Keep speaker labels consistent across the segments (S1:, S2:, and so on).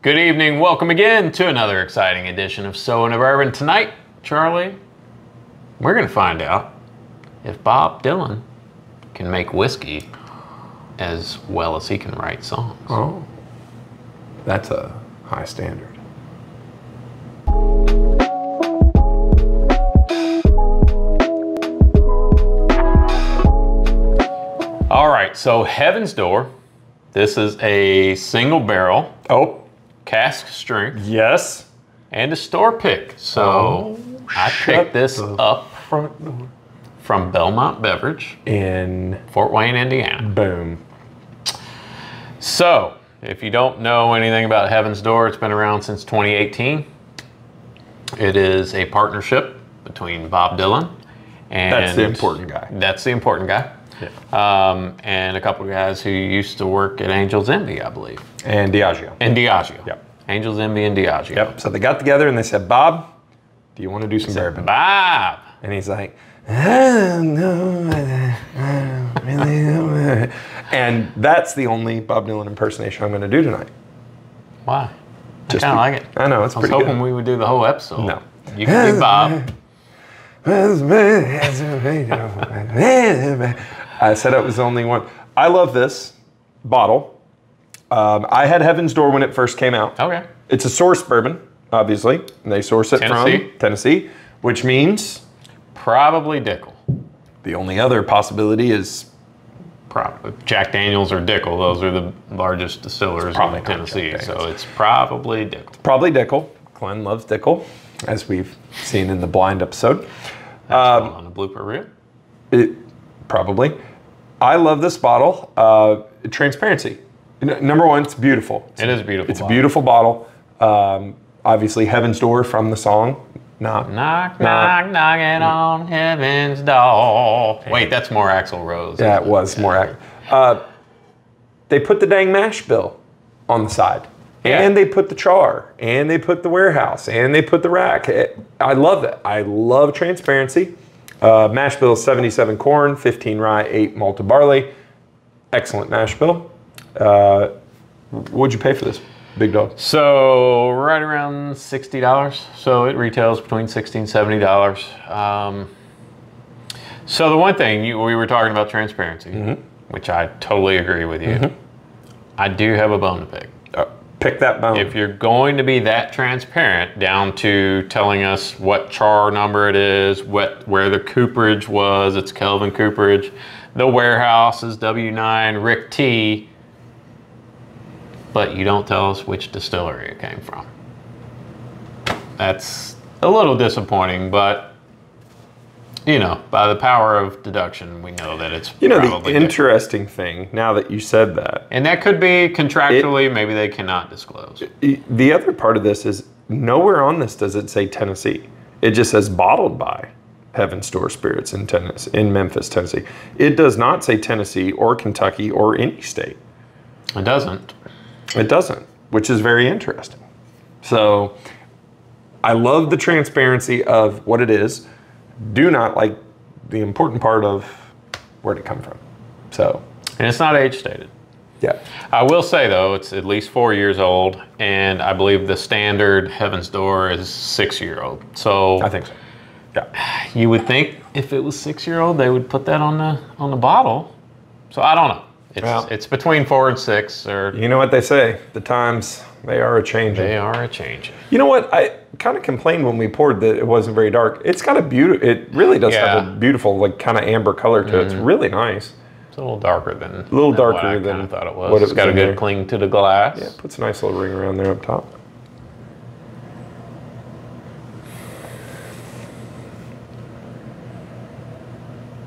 S1: Good evening, welcome again to another exciting edition of So in a Bourbon. Tonight, Charlie, we're gonna find out if Bob Dylan can make whiskey as well as he can write songs.
S2: Oh, that's a high standard.
S1: All right, so Heaven's Door. This is a single barrel.
S2: Oh,
S1: cask strength.
S2: yes.
S1: And a store pick. So I picked this up
S2: Front door.
S1: from Belmont Beverage
S2: In
S1: Fort Wayne, Indiana.
S2: boom.
S1: So, if you don't know anything about Heaven's Door, it's been around since 2018. It is a partnership between Bob Dylan and...
S2: That's the important guy.
S1: That's the important guy.
S2: Yeah.
S1: And a couple of guys who used to work at Angel's Envy, I believe.
S2: And Diageo.
S1: And Diageo.
S2: Yep.
S1: Angel's Envy and Diageo.
S2: Yep. So they got together and they said, Bob, do you want to do some bourbon?
S1: Bob!
S2: And he's like, oh, no, I don't really know. And that's the only Bob Dylan impersonation I'm going to do tonight.
S1: Why? I
S2: Just
S1: kind of like it.
S2: I know, it's
S1: I was
S2: pretty
S1: hoping
S2: good.
S1: we would do the whole episode.
S2: No.
S1: You can be Bob.
S2: I said it was the only one. I love this bottle. I had Heaven's Door when it first came out.
S1: Okay.
S2: It's a source bourbon, obviously. And they source it
S1: Tennessee.
S2: from Tennessee, which means
S1: Probably Dickel.
S2: the only other possibility is
S1: Probably Jack Daniels or Dickel. Those are the largest distillers
S2: probably
S1: in
S2: not
S1: Tennessee.
S2: Jack
S1: So
S2: Daniels.
S1: it's probably Dickel.
S2: probably Dickel. Glenn loves Dickel, as we've seen in the blind episode.
S1: That's on the blooper reel.
S2: Probably. I love this bottle. Transparency. Number one, it's beautiful.
S1: It is beautiful.
S2: It's a beautiful bottle. Obviously, Heaven's Door from the song.
S1: Knock, knock, knocking on heaven's door. Wait, that's more Axl Rose.
S2: Yeah, it was more. They put the dang mash bill on the side.
S1: Yeah.
S2: And they put the char. And they put the warehouse. And they put the rack. I love that. I love transparency. Mash bill is 77 corn, 15 rye, 8 malted barley. Excellent mash bill. What'd you pay for this, big dog?
S1: So right around $60. So it retails between $60 and $70. So the one thing we were talking about transparency, which I totally agree with you. I do have a bone to pick.
S2: Pick that bone.
S1: If you're going to be that transparent down to telling us what char number it is, where the cooperage was, it's Kelvin cooperage, the warehouse is W9 Rick T, but you don't tell us which distillery it came from. That's a little disappointing, but you know, by the power of deduction, we know that it's probably
S2: the interesting thing, now that you said that.
S1: And that could be contractually, maybe they cannot disclose.
S2: The other part of this is nowhere on this does it say Tennessee. It just says bottled by Heaven's Door Spirits in Memphis, Tennessee. It does not say Tennessee or Kentucky or any state.
S1: It doesn't.
S2: It doesn't, which is very interesting. So I love the transparency of what it is. Do not like the important part of where did it come from. So,
S1: And it's not age stated.
S2: yeah.
S1: I will say though, it's at least 4 years old, and I believe the standard Heaven's Door is 6-year-old. So
S2: I think so. Yeah.
S1: you would think if it was 6-year-old, they would put that on the bottle. So I don't know. It's between 4 and 6, or
S2: You know what they say, the times, they are a-changing.
S1: they are a change.
S2: You know what? I kind of complained when we poured that it wasn't very dark. It's got a beautiful, it really does have a beautiful, like, kind of amber color to it. It's really nice.
S1: It's a little darker than
S2: darker
S1: what I
S2: than
S1: kind of thought it was.
S2: what it
S1: It's got
S2: was
S1: a
S2: in
S1: good
S2: there.
S1: cling to the glass.
S2: Yeah, puts a nice little ring around there up top.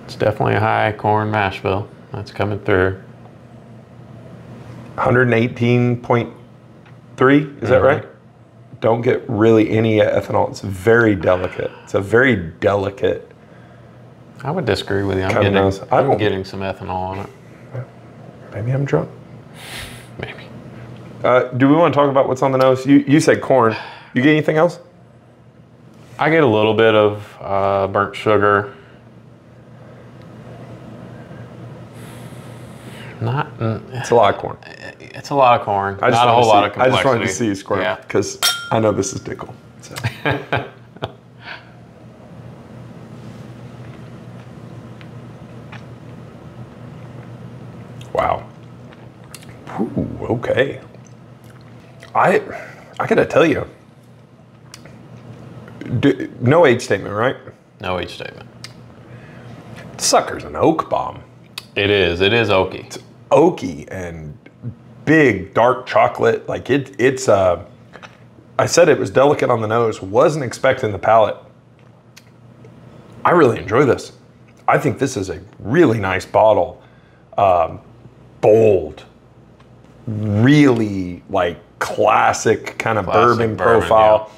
S1: It's definitely a high corn mash bill. That's coming through.
S2: 118.3, is that right? Don't get really any ethanol. It's very delicate. It's a very delicate.
S1: I would disagree with you.
S2: Kind of nose.
S1: I'm getting some ethanol on it.
S2: Maybe I'm drunk.
S1: Maybe.
S2: Do we want to talk about what's on the nose? You said corn. You get anything else?
S1: I get a little bit of burnt sugar.
S2: It's a lot of corn.
S1: It's a lot of corn. Not a whole lot of complexity.
S2: I just wanted to see you squirm because I know this is Dickel. So. Wow. Ooh, okay. I gotta tell you, no age statement, right?
S1: No age statement.
S2: Sucker's an oak bomb.
S1: It is oaky.
S2: It's oaky and big dark chocolate. Like it's I said it was delicate on the nose. Wasn't expecting the palate. I really enjoy this. I think this is a really nice bottle. Bold, really like classic kind of bourbon profile. Yeah.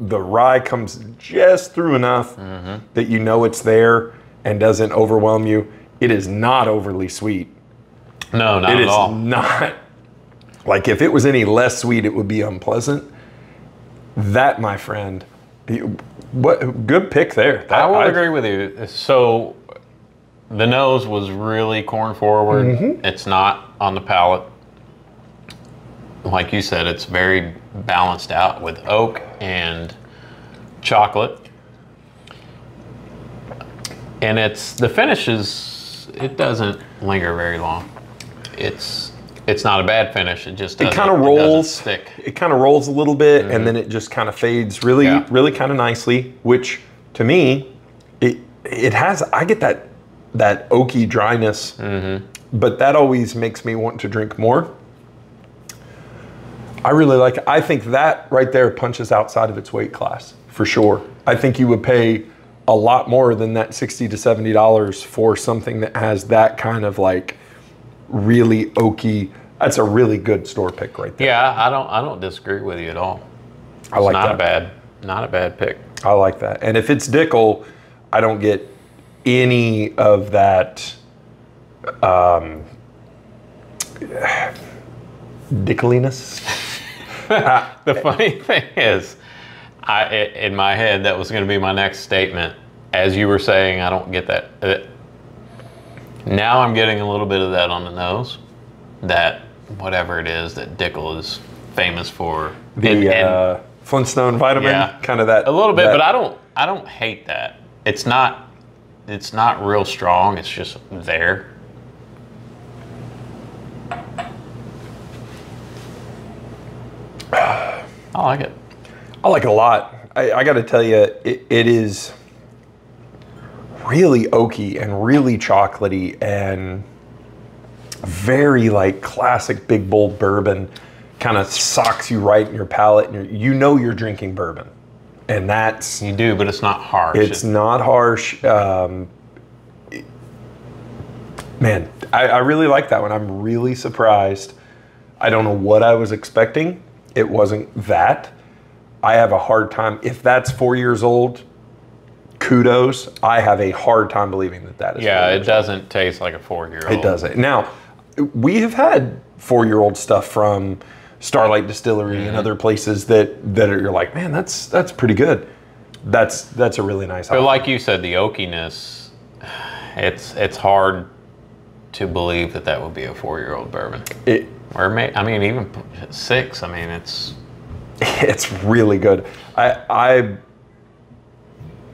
S2: The rye comes just through enough that you know it's there and doesn't overwhelm you. It is not overly sweet.
S1: No, not at all.
S2: It is not. Like if it was any less sweet, it would be unpleasant. That, my friend, what good pick there.
S1: I will agree with you. So the nose was really corn forward. It's not on the palate. Like you said, it's very balanced out with oak and chocolate. And the finish it doesn't linger very long. It's not a bad finish. It just doesn't,
S2: it kind of rolls.
S1: Stick.
S2: It kind of rolls a little bit, and then it just kind of fades really kind of nicely. Which to me, it has. I get that oaky dryness, but that always makes me want to drink more. I really like it. I think that right there punches outside of its weight class for sure. I think you would pay a lot more than that $60 to $70 for something that has that kind of like really oaky. That's a really good store pick right there.
S1: Yeah, I don't disagree with you at all.
S2: I like that.
S1: Not a bad pick.
S2: I like that. And if it's Dickel, I don't get any of that Dickeliness.
S1: The funny thing is, in my head, that was going to be my next statement. As you were saying, I don't get that. Now I'm getting a little bit of that on the nose. That whatever it is that Dickel is famous for.
S2: The Flintstone vitamin, kind of that.
S1: A little bit, but I don't hate that. It's not real strong. It's just there. I like it.
S2: I like it a lot. I got to tell you, it is really oaky and really chocolatey and very like classic big bold bourbon. Kind of socks you right in your palate, and you know you're drinking bourbon, and that's
S1: you do, but it's not harsh.
S2: It's not harsh. Man, I really like that one. I'm really surprised. I don't know what I was expecting. It wasn't that. I have a hard time. If that's 4 years old, kudos. I have a hard time believing that is.
S1: Yeah, it doesn't taste like a 4-year-old.
S2: It doesn't. Now, we have had 4-year-old stuff from Starlight Distillery and other places that are, you're like, man, that's pretty good. That's a really nice.
S1: But like you said, the oakiness, it's hard to believe that would be a 4-year-old bourbon. Even 6. I mean,
S2: it's really good. I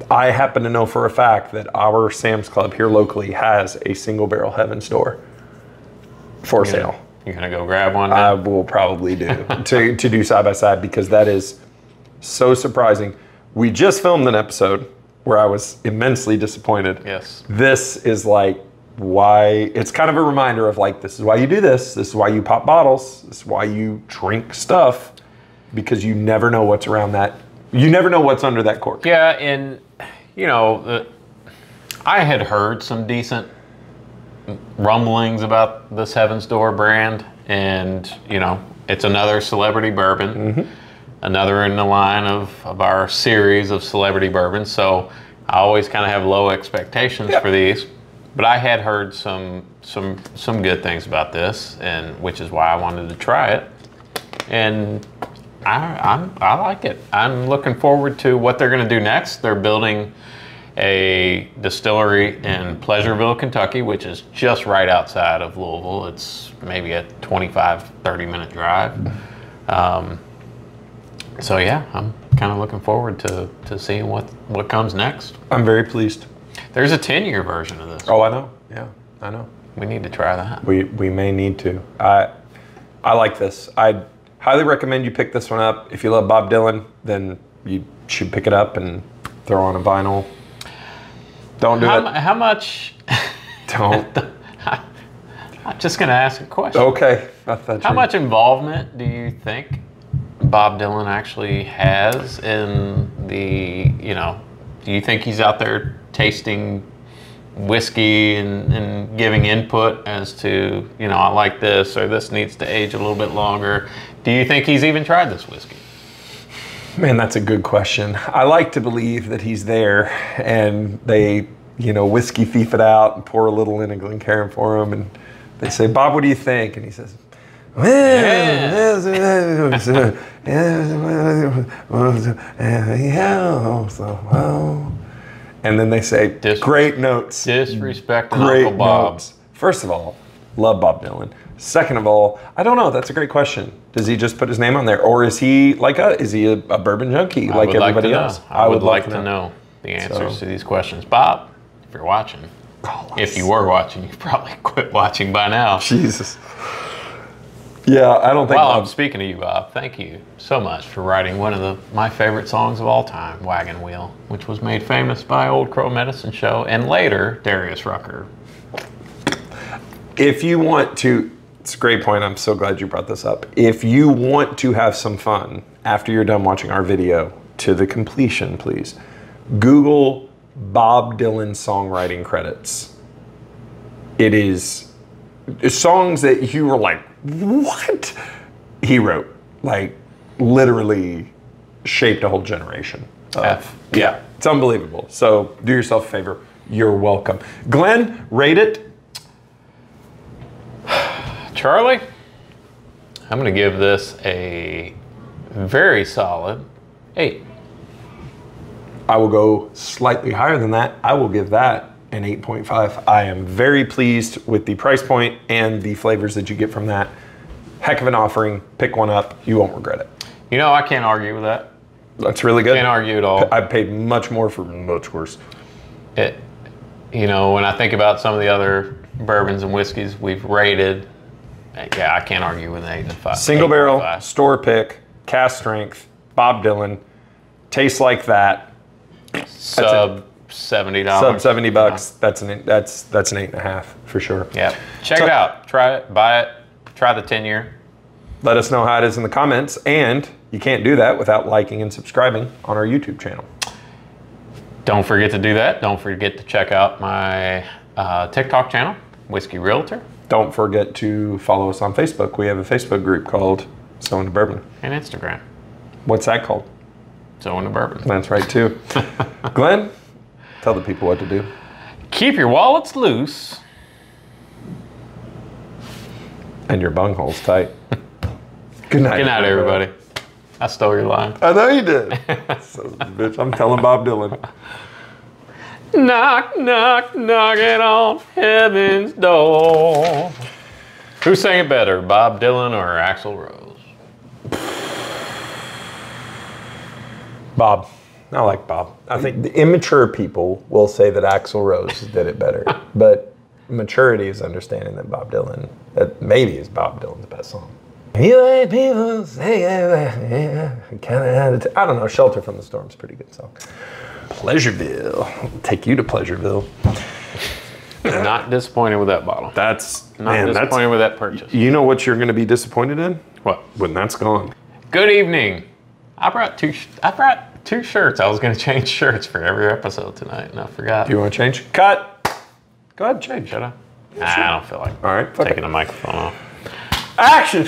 S2: happen to know for a fact that our Sam's Club here locally has a single barrel heavensdoor for sale.
S1: You're gonna go grab one now?
S2: I will probably do to do side by side, because that is so surprising. We just filmed an episode where I was immensely disappointed.
S1: Yes.
S2: This is like why it's kind of a reminder of like, this is why you do this. This is why you pop bottles. This is why you drink stuff, because you never know what's around that. You never know what's under that cork.
S1: Yeah, and I had heard some decent rumblings about this heavensdoor brand, and it's another celebrity bourbon, another in the line of our series of celebrity bourbons. So I always kind of have low expectations for these, but I had heard some good things about this, and which is why I wanted to try it, and I like it. I'm looking forward to what they're going to do next. They're building a distillery in Pleasureville, Kentucky, which is just right outside of Louisville. It's maybe a 25, 30-minute drive. So yeah, I'm kind of looking forward to seeing what comes next.
S2: I'm very pleased.
S1: There's a 10-year version of this.
S2: Oh, I know. Yeah, I know.
S1: We need to try that.
S2: We may need to. I like this. I'd highly recommend you pick this one up. If you love Bob Dylan, then you should pick it up and throw on a vinyl. Don't do it.
S1: How much?
S2: Don't.
S1: I'm just going to ask a question.
S2: Okay.
S1: How much involvement do you think Bob Dylan actually has in the, do you think he's out there tasting whiskey and giving input as to, I like this, or this needs to age a little bit longer? Do you think he's even tried this whiskey?
S2: Man, that's a good question. I like to believe that he's there and they, whiskey thief it out and pour a little in a Glencairn for him. And they say, Bob, what do you think? And he says, and then they say, great notes.
S1: Disrespecting Uncle Bob.
S2: Notes. First of all, love Bob Dylan. Second of all, I don't know. That's a great question. Does he just put his name on there, or is he is he a bourbon junkie like everybody else?
S1: I would like to know the answers to these questions. Bob, if you're watching, if you were watching, you probably quit watching by now.
S2: Jesus. Yeah, I don't think.
S1: Well, I'm speaking to you, Bob. Thank you so much for writing one of my favorite songs of all time, "Wagon Wheel," which was made famous by Old Crow Medicine Show and later Darius Rucker.
S2: If you want to, it's a great point. I'm so glad you brought this up. If you want to have some fun after you're done watching our video to the completion, please Google Bob Dylan songwriting credits. It is songs that you were like, what? He wrote, like, literally shaped a whole generation. Yeah, it's unbelievable. So do yourself a favor. You're welcome. Glenn, rate it.
S1: Charlie, I'm going to give this a very solid 8.
S2: I will go slightly higher than that. I will give that an 8.5. I am very pleased with the price point and the flavors that you get from that. Heck of an offering. Pick one up. You won't regret it.
S1: I can't argue with that.
S2: That's really good.
S1: Can't argue at all.
S2: I've paid much more for much worse.
S1: When I think about some of the other bourbons and whiskeys we've rated, yeah, I can't argue with an 8 and 5.
S2: Single barrel, store pick, cask strength, Bob Dylan, tastes like that.
S1: Sub $70.
S2: Sub $70 bucks. That's an 8.5 for sure.
S1: Yeah, check it out. Try it, buy it, try the 10-year.
S2: Let us know how it is in the comments, and you can't do that without liking and subscribing on our YouTube channel.
S1: Don't forget to do that. Don't forget to check out my TikTok channel, Whiskey Realtor.
S2: Don't forget to follow us on Facebook. We have a Facebook group called So Into Bourbon.
S1: And Instagram.
S2: What's that called?
S1: So Into Bourbon.
S2: That's right, too. Glenn, tell the people what to do.
S1: Keep your wallets loose.
S2: And your bungholes tight. Good night.
S1: Good night, everybody. I stole your line.
S2: I know you did. So, bitch, I'm telling Bob Dylan.
S1: Knock, knock, knocking on heaven's door. Who sang it better, Bob Dylan or Axl Rose?
S2: Bob. I like Bob. I think the immature people will say that Axl Rose did it better. But maturity is understanding that Bob Dylan, that maybe is Bob Dylan's best song. You ain't people say, I don't know, Shelter from the Storm's a pretty good song. Pleasureville. I'll take you to Pleasureville.
S1: Not disappointed with that bottle. Not disappointed with that purchase.
S2: You know what you're going to be disappointed in?
S1: What?
S2: When that's gone.
S1: Good evening. I brought two shirts. I was going to change shirts for every episode tonight, and I forgot.
S2: Do you want to change? Cut. Go ahead and change.
S1: Should I?
S2: Yeah, sure.
S1: I don't feel like
S2: all right,
S1: taking the microphone off.
S2: Action.